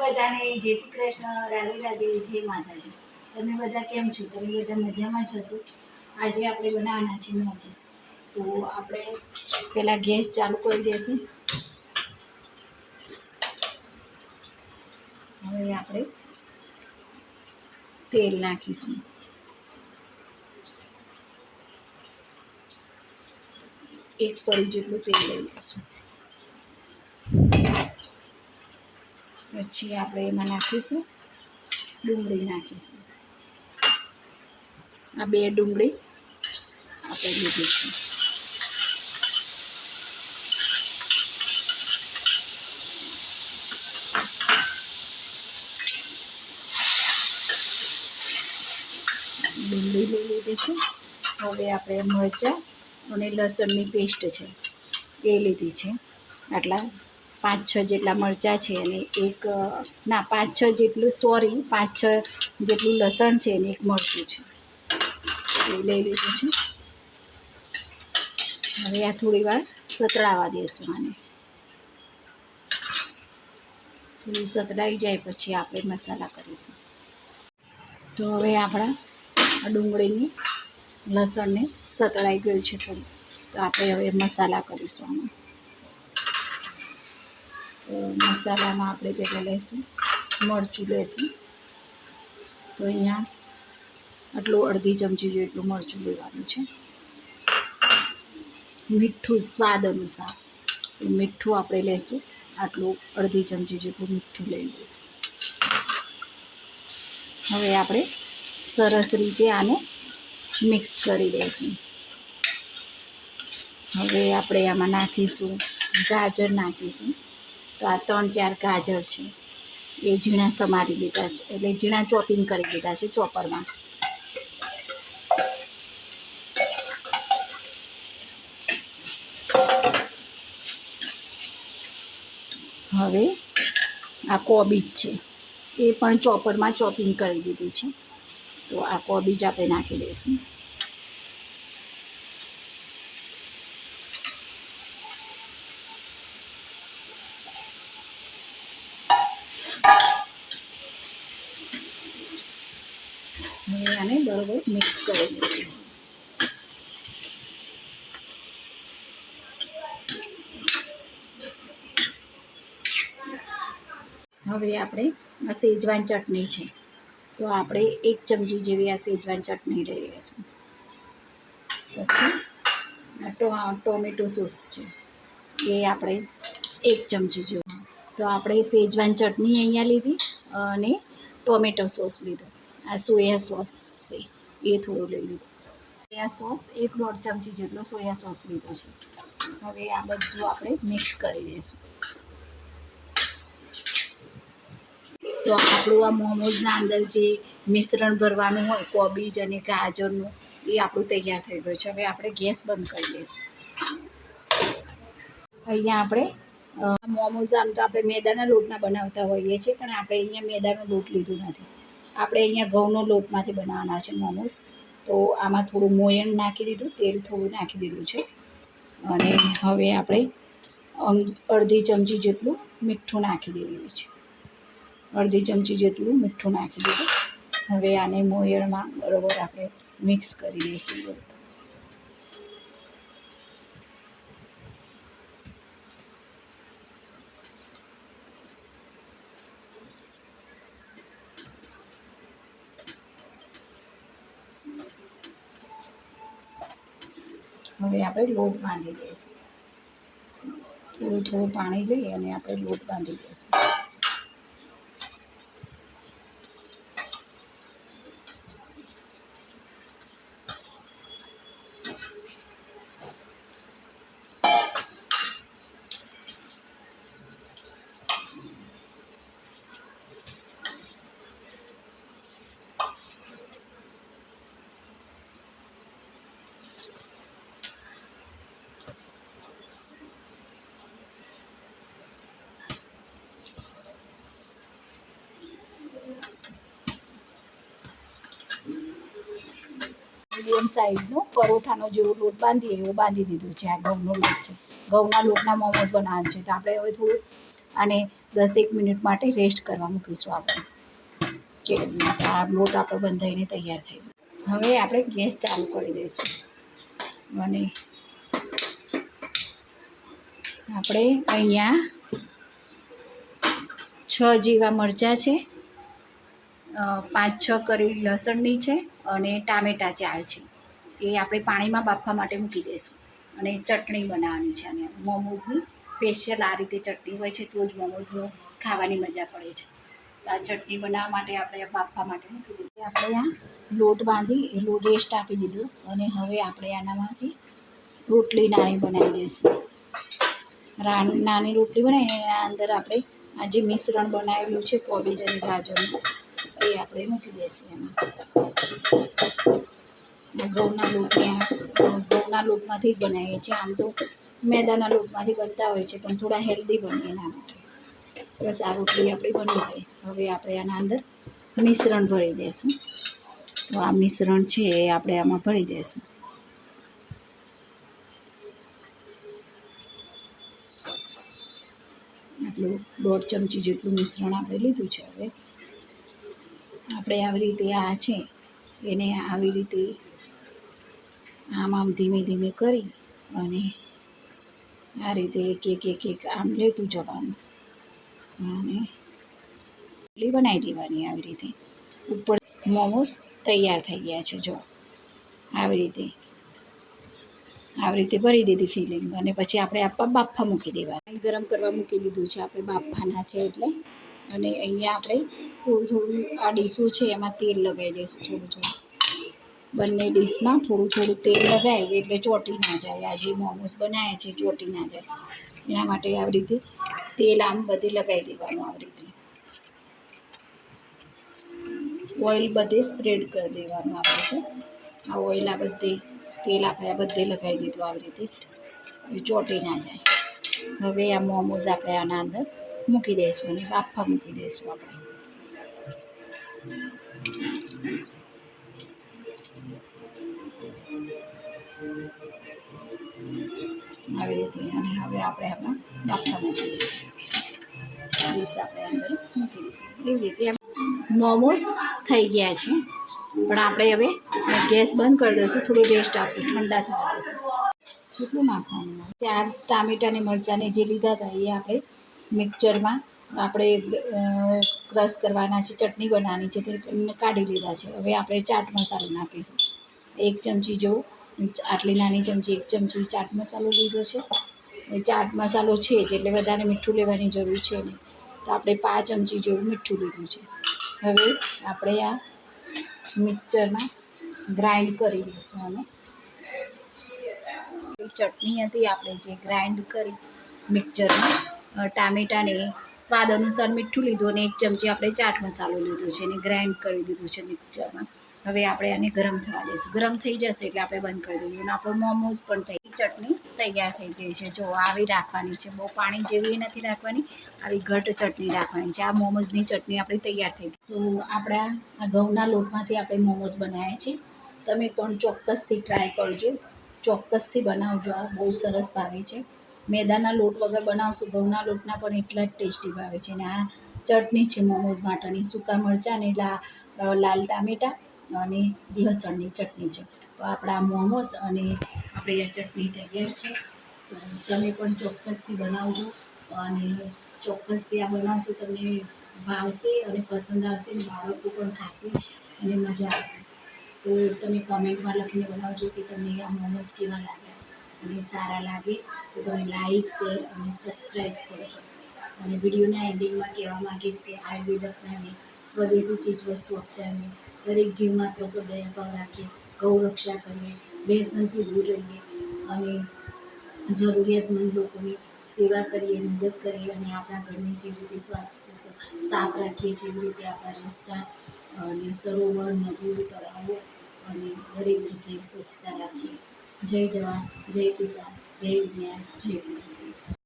બધાને જય શ્રી કૃષ્ણ, રાધે રાધે, જય માતાજી। તમે બધા કેમ છો? તમે બધા મજામાં જ હશો। આજે આપણે બનાવવાના છે મોમોસ। તો આપણે પહેલાં ગેસ ચાલુ કરી દઈશું। હવે આપણે તેલ નાખીશું। એક પડી જેટલું તેલ લઈ લઈશું। પછી આપણે એમાં નાખીશું ડુંગળી નાખીશું। આ 2 ડુંગળી આપણે લીધી છે। ડુંગળી લઈ લીધી છે। હવે આપણે મરચાં અને લસણની પેસ્ટ છે એ લીધી છે। આટલા 5-6 જેટલા મરચાં છે અને એક ના 5-6 જેટલું 5-6 જેટલું લસણ છે અને એક મરચું છે એ લઈ લીધું છે। હવે આ થોડી વાર સતળાવા દઈશું। આને થોડું સતળાઈ જાય પછી આપણે મસાલા કરીશું। તો હવે આપણા ડુંગળીની લસણને સતળાઈ ગયું છે થોડું, તો આપણે હવે મસાલા કરીશું આમાં। તો મસાલામાં આપણે પહેલાં લઈશું મરચું લઈશું। તો અહીંયા આટલું અડધી ચમચી જેટલું મરચું લેવાનું છે। મીઠું સ્વાદ અનુસાર, તો મીઠું આપણે લઈશું આટલું અડધી ચમચી જેટલું મીઠું લઈ લઈશું। હવે આપણે સરસ રીતે આને મિક્સ કરી દઈશું। હવે આપણે આમાં નાખીશું ગાજર નાખીશું। તો આ 3-4 ગાજર છે એ ઝીણા સમારી લીધા છે, એટલે ઝીણા ચોપિંગ કરી લીધા છે ચોપરમાં। હવે આ કોબીજ છે એ પણ ચોપરમાં ચોપિંગ કરી દીધી છે। તો આ કોબીજ આપણે નાખી દઈશું। હવે આને બરાબર મિક્સ કરી દઈશું। હવે આપણે આ શેજવાન ચટણી છે, તો આપણે 1 ચમચી જેવી આ શેજવાન ચટણી લઈ લઈશું। પછી ટોમેટો સોસ છે એ આપણે 1 ચમચી જેવું। તો આપણે શેજવાન ચટણી અહીંયા લીધી અને ટોમેટો સોસ લીધો। આ સોયા સોસ છે એ થોડું લઈ લીધું। સોયા સોસ 1-1.5 ચમચી જેટલો સોયા સોસ લીધો છે। હવે આ બધું આપણે મિક્સ કરી દઈશું। તો આપણું આ મોમોઝના અંદર જે મિશ્રણ ભરવાનું હોય કોબીજ અને ગાજરનું, એ આપણું તૈયાર થઈ ગયું છે। હવે આપણે ગેસ બંધ કરી દઈશું। અહીંયા આપણે મોમોઝ આમ તો આપણે મેદાના લોટના બનાવતા હોઈએ છીએ, પણ આપણે અહીંયા મેદાનો લોટ લીધો નથી। આપણે અહીંયા ઘઉંનો લોટમાંથી બનાવવાના છે મોમોઝ। તો આમાં થોડું મોયણ નાખી દીધું, તેલ થોડું નાખી દીધું છે। અને હવે આપણે અડધી ચમચી જેટલું મીઠું નાખી દેવું છે। અડધી ચમચી જેટલું મીઠું નાખી દીધું। હવે આને મોયણમાં બરાબર આપણે મિક્સ કરી દઈશું। હવે આપણે લોટ બાંધી દઈશું। થોડું પાણી લઈ અને આપણે લોટ બાંધી દઈશું। મીડિયમ સાઇઝનો પરોઠાનો જેવો લોટ બાંધીએ એવો બાંધી દીધો છે। આ ઘઉંનો લોટ છે, ઘઉંના લોટના મોમોઝ બનાવવાનું છે। તો આપણે હવે થોડું અને 10 મિનિટ માટે રેસ્ટ કરવા મૂકીશું આપણે. ચેડવીને તો આ લોટ આપણો બંધાઈને તૈયાર થઈ ગયો. હવે આપણે ગેસ ચાલુ કરી દઈશું અને આપણે અહીંયા 6 જેવા મરચાં છે, 5-6 કરી લસણની છે અને ટામેટાં 4 છે. એ આપણે પાણીમાં બાફવા માટે મૂકી દઈશું. અને ચટણી બનાવવાની છે અને મોમોઝની સ્પેશિયલ આ રીતે ચટણી હોય છે તો જ મોમોઝ ખાવાની મજા પડે છે. તો આ ચટણી બનાવવા માટે આપણે બાફવા માટે મૂકી દીધી. આપણે આ લોટ બાંધી એટલું રેસ્ટ આપી દીધું અને હવે આપણે આનામાંથી રોટલી નાની બનાવી દઈશું. નાની રોટલી બનાવીને એના અંદર આપણે આ જે મિશ્રણ બનાવેલું છે કોબીજ અને ગાજરનું એ આપણે મૂકી દઈશું એમાં. ઘઉંના લોટમાંથી જ બનાવીએ છીએ. આમ તો મેદાના લોટમાંથી બનતા હોય છે પણ થોડા હેલ્ધી બને એના માટે. બસ આ રોટલી આપણી બની ગઈ. હવે આપણે આના અંદર મિશ્રણ ભરી દઈશું. તો આ મિશ્રણ છે એ આપણે આમાં ભરી દઈશું. આટલું 1.5 ચમચી જેટલું મિશ્રણ આપણે લીધું છે. હવે આપણે આવી રીતે આ છે એને આવી રીતે આમ ધીમે ધીમે કરી અને આ રીતે એક આમ લેતું જવાનું અને રોટલી બનાવી દેવાની. આવી રીતે ઉપર મોમોસ તૈયાર થઈ ગયા છે. જો આવી રીતે ભરી દીધી ફિલિંગ અને પછી આપણે બાફા મૂકી દેવા. ગરમ કરવા મૂકી દીધું છે આપણે બાફાના છે એટલે. અને અહીંયા આપણે થોડું આ ડીશું છે એમાં તેલ લગાવી દઈશું. થોડું બંને ડીશમાં થોડું તેલ લગાવ્યું એટલે ચોંટી ના જાય. આ જે મોમોસ બનાવ્યા છે ચોંટી ના જાય એના માટે આવી રીતે તેલ આમ બધે લગાવી દેવાનું. આવી રીતે ઓઇલ બધે સ્પ્રેડ કરી દેવાનું. આવી રીતે આ ઓઇલ આ બધે તેલ આપણે આ બધે લગાવી દીધું આવી રીતે ચોંટી ના જાય. હવે આ મોમોઝ આપણે આના અંદર મૂકી દઈશું અને બાફા મૂકી દઈશું આપણે. આવી રીતે અને હવે આપણે આમાં બાફા મૂકી દઈશું. ડીશ આપણે અંદર મૂકી દીધી. એવી રીતે મોમોસ થઈ ગયા છે પણ આપણે હવે ગેસ બંધ કરી દઈશું. થોડું રેસ્ટ આપશે, ઠંડા થવા દઈશું. કેટલું નાખવાનું? 4 ટામેટાં અને મરચાંને જે લીધા હતા એ આપણે મિક્સરમાં આપણે ક્રશ કરવાના છે. ચટણી બનાવવાની છે તે કાઢી લીધા છે. હવે આપણે ચાટ મસાલો નાખીશું. 1 ચમચી જેવું, આટલી નાની ચમચી 1 ચમચી ચાટ મસાલો લીધો છે. ચાટ મસાલો છે જ એટલે વધારે મીઠું લેવાની જરૂર છે નહીં. તો આપણે 5 ચમચી જેવું મીઠું લીધું છે. હવે આપણે આ મિક્સરમાં ગ્રાઇન્ડ કરી દઈશું. અને ચટણી હતી આપણે જે ગ્રાઇન્ડ કરી મિક્સરમાં ટામેટાને સ્વાદ અનુસાર મીઠું લીધું અને 1 ચમચી આપણે ચાટ મસાલો લીધો છે અને ગ્રાઇન્ડ કરી દીધું છે મિક્સરમાં. હવે આપણે આને ગરમ થવા દઈશું. ગરમ થઈ જશે એટલે આપણે બંધ કરી દઈશું અને આપણો મોમોઝ પણ ચટણી તૈયાર થઈ ગઈ છે. જો આવી રાખવાની છે, બહુ પાણી જેવી નથી રાખવાની, આવી ઘટ ચટણી રાખવાની છે. આ મોમોઝની ચટણી આપણી તૈયાર થઈ ગઈ. તો આપણા આ ઘઉંના લોટમાંથી આપણે મોમોઝ બનાવ્યા છે. તમે પણ ચોક્કસથી ટ્રાય કરજો, ચોક્કસથી બનાવજો. આ બહુ સરસ ભાવે છે. મેદાના લોટ વગર બનાવશું, ઘઉંના લોટના પણ એટલા જ ટેસ્ટી ભાવે છે. અને આ ચટણી છે મોમોઝ માટેની, સૂકા મરચાં અને લાલ ટામેટાં અને લસણની ચટણી છે. તો આપણા મોમોઝ અને આપણી આ ચટણી તૈયાર છે. તો તમે પણ ચોક્કસથી બનાવજો અને ચોક્કસથી આ બનાવશો તમને ભાવશે અને પસંદ આવશે. બાળકો પણ ખાશે અને મજા આવશે. તો તમે કોમેન્ટમાં લખીને બનાવજો કે તમને આ મોમોઝ કેવા લાગ્યા અને સારા લાગે તો તમે લાઈક, શેર અને સબસ્ક્રાઈબ કરજો. અને વિડીયોના એન્ડિંગમાં કહેવા માગીશ કે આયુર્વેદ અપનાવીએ, સ્વદેશી ચીજવસ્તુ અપનાવીએ, દરેક જીવ માત્ર પર દયાભાવ રાખીએ, ગૌ રક્ષા કરીએ, વ્યસનથી દૂર રહીએ અને જરૂરિયાતમંદ લોકોની સેવા કરીએ, મદદ કરીએ અને આપણા ઘરની જેવી રીતે સાફ રાખીએ છીએ એવી રીતે આપણા રસ્તા અને સરોવર, નદીઓ, તળાવો અને દરેક જગ્યાએ સ્વચ્છતા રાખીએ. જય જવાન, જય કિસાન, જય વિજ્ઞાન, જય ગુરુ.